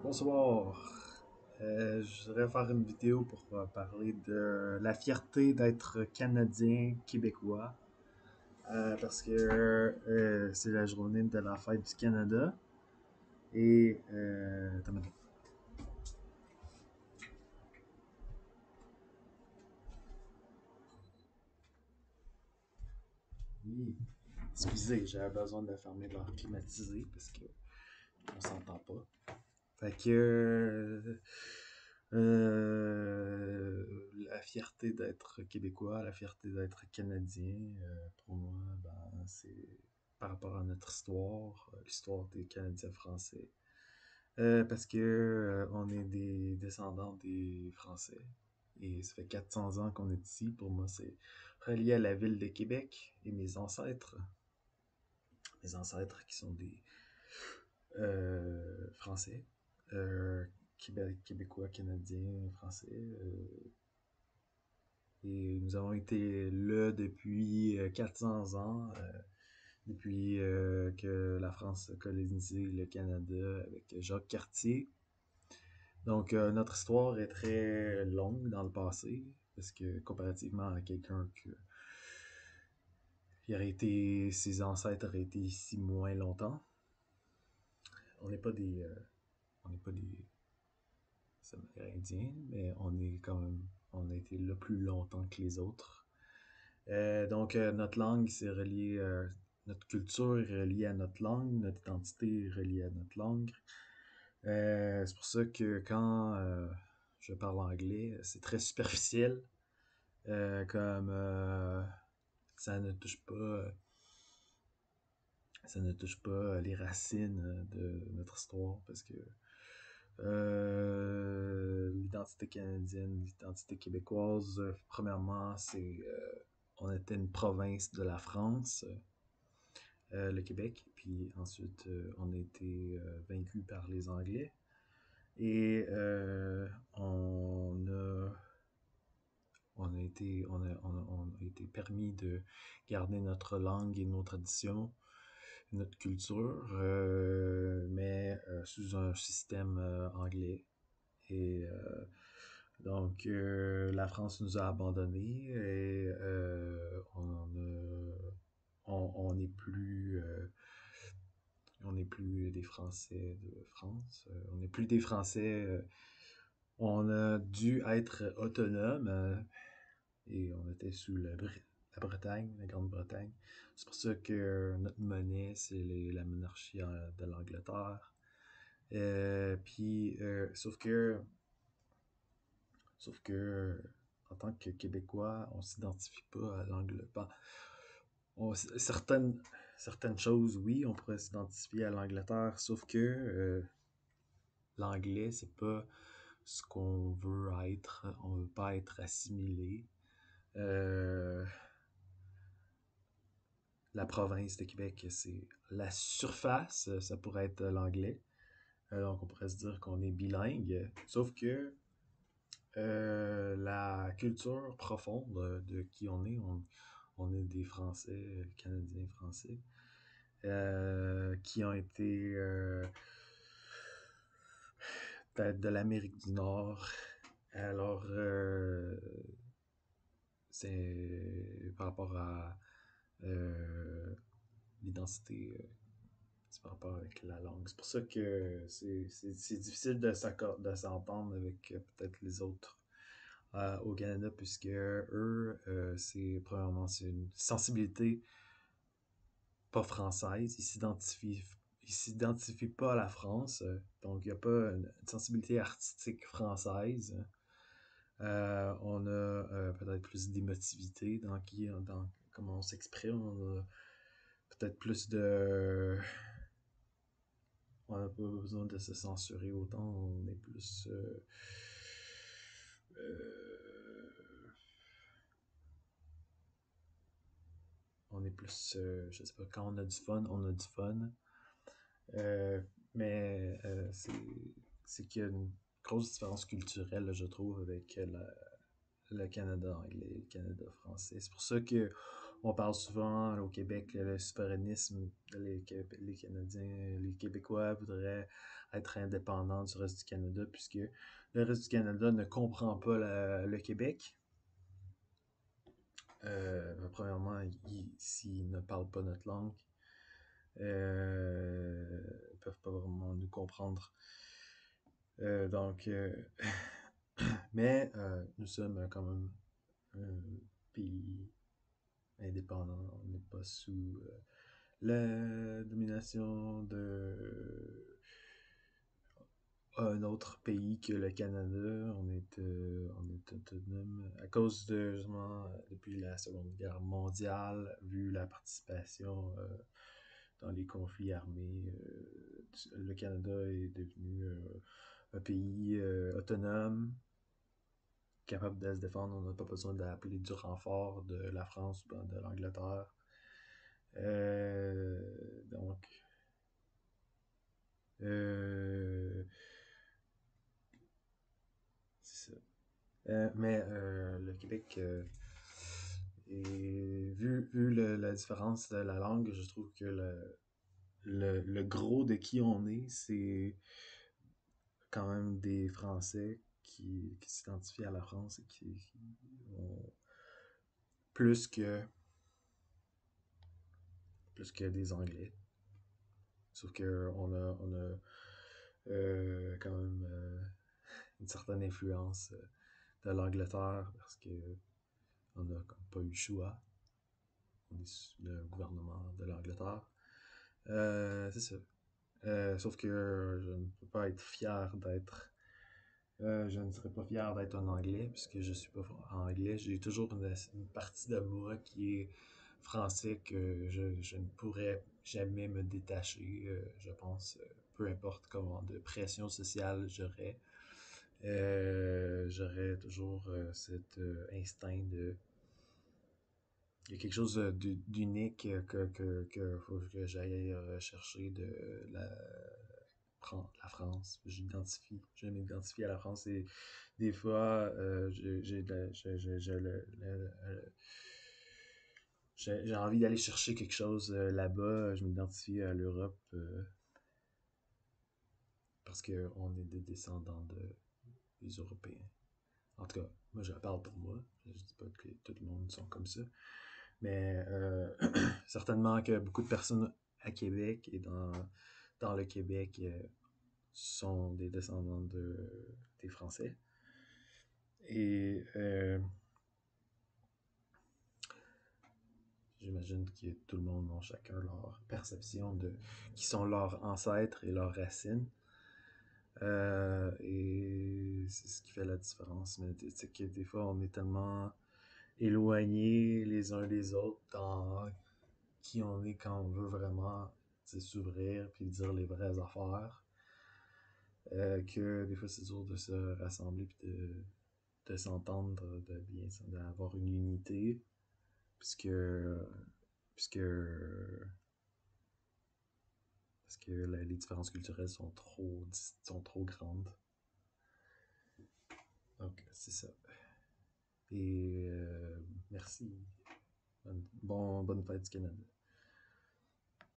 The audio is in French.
Bonsoir. Je voudrais faire une vidéo pour parler de la fierté d'être Canadien, Québécois, parce que c'est la journée de la fête du Canada. Et attends une minute. Oui. Excusez, j'avais besoin de fermer l'air climatisé parce que on s'entend pas. Fait que la fierté d'être québécois, la fierté d'être canadien, pour moi, ben, c'est par rapport à notre histoire, l'histoire des Canadiens français. Parce que on est des descendants des Français. Et ça fait 400 ans qu'on est ici. Pour moi, c'est relié à la ville de Québec et mes ancêtres. Mes ancêtres qui sont des Français, Québécois, Canadiens, Français. Et nous avons été là depuis 400 ans, depuis que la France a colonisé le Canada avec Jacques Cartier. Donc, notre histoire est très longue dans le passé, parce que comparativement à quelqu'un qui aurait été, ses ancêtres auraient été ici moins longtemps, on n'est pas on n'est pas des Amérindiens, mais on est quand même, on a été là plus longtemps que les autres. Donc, notre langue, c'est relié, notre culture est reliée à notre langue, notre identité est reliée à notre langue. C'est pour ça que quand je parle anglais, c'est très superficiel, comme ça ne touche pas, ça ne touche pas les racines de notre histoire, parce que l'identité canadienne, l'identité québécoise, premièrement, c'est on était une province de la France, le Québec, puis ensuite on a été vaincu par les Anglais et on a été permis de garder notre langue et nos traditions, notre culture, mais sous un système anglais. Et la France nous a abandonnés et on n'est plus, on n'est plus des Français de France. On n'est plus des Français. On a dû être autonome et on était sous la Bretagne, la Grande-Bretagne. C'est pour ça que notre monnaie, c'est la monarchie de l'Angleterre. Puis, sauf que, en tant que Québécois, on s'identifie pas à l'Angleterre. Certaines, certaines choses, oui, on pourrait s'identifier à l'Angleterre, sauf que l'anglais, c'est pas ce qu'on veut être. On veut pas être assimilé. Euh, la province de Québec, c'est la surface, ça pourrait être l'anglais. Donc, on pourrait se dire qu'on est bilingue. Sauf que la culture profonde de qui on est des Français, Canadiens français, qui ont été peut-être de l'Amérique du Nord. Alors, c'est par rapport à euh, l'identité, c'est par rapport avec la langue. C'est pour ça que c'est difficile de s'entendre avec peut-être les autres au Canada, puisque eux, premièrement, c'est une sensibilité pas française. Ils s'identifient pas à la France. Donc, il n'y a pas une sensibilité artistique française. On a peut-être plus d'émotivité dans comment on s'exprime. On a peut-être plus de... On n'a pas besoin de se censurer autant. On est plus... on est plus... je sais pas, quand on a du fun, on a du fun. Euh, mais c'est qu'il y a une grosse différence culturelle, je trouve, avec le Canada anglais et le Canada français. C'est pour ça que On parle souvent au Québec, le souverainisme, les Canadiens, les Québécois voudraient être indépendants du reste du Canada, puisque le reste du Canada ne comprend pas le Québec. Premièrement, s'ils ne parlent pas notre langue, ils ne peuvent pas vraiment nous comprendre. Donc, mais nous sommes quand même un pays indépendant. On n'est pas sous la domination de un autre pays que le Canada. On est autonome à cause de, justement, depuis la Seconde Guerre mondiale, vu la participation dans les conflits armés, le Canada est devenu un pays autonome, capable de se défendre. On n'a pas besoin d'appeler du renfort de la France ou de l'Angleterre. Donc, c'est ça. Mais le Québec, vu la différence de la langue, je trouve que le gros de qui on est, c'est quand même des Français qui s'identifient à la France et qui ont plus que, plus que des Anglais. Sauf qu'on a quand même une certaine influence de l'Angleterre parce que on n'a pas eu le choix. On est sous le gouvernement de l'Angleterre. C'est ça. Sauf que je ne peux pas être fier d'être. Je ne serais pas fier d'être un Anglais puisque je suis pas anglais. J'ai toujours une partie de moi qui est français que je ne pourrais jamais me détacher, je pense, peu importe comment de pression sociale j'aurais toujours cet instinct de il y a quelque chose d'unique que faut que j'aille rechercher de la, la France. Je m'identifie à la France et des fois, j'ai envie d'aller chercher quelque chose là-bas. Je m'identifie à l'Europe parce qu'on est des descendants des Européens. En tout cas, moi je parle pour moi. Je dis pas que tout le monde sont comme ça. Mais certainement que beaucoup de personnes à Québec et dans le Québec sont des descendants des Français. Et j'imagine que tout le monde a chacun leur perception de qui sont leurs ancêtres et leurs racines. Et c'est ce qui fait la différence. Mais tu sais que des fois, on est tellement éloignés les uns des autres dans qui on est quand on veut vraiment s'ouvrir puis dire les vraies affaires. Que des fois, c'est dur de se rassembler puis de s'entendre, d'avoir une unité. Puisque, puisque parce que les différences culturelles sont trop grandes. Donc, c'est ça. Et merci. Bonne fête du Canada.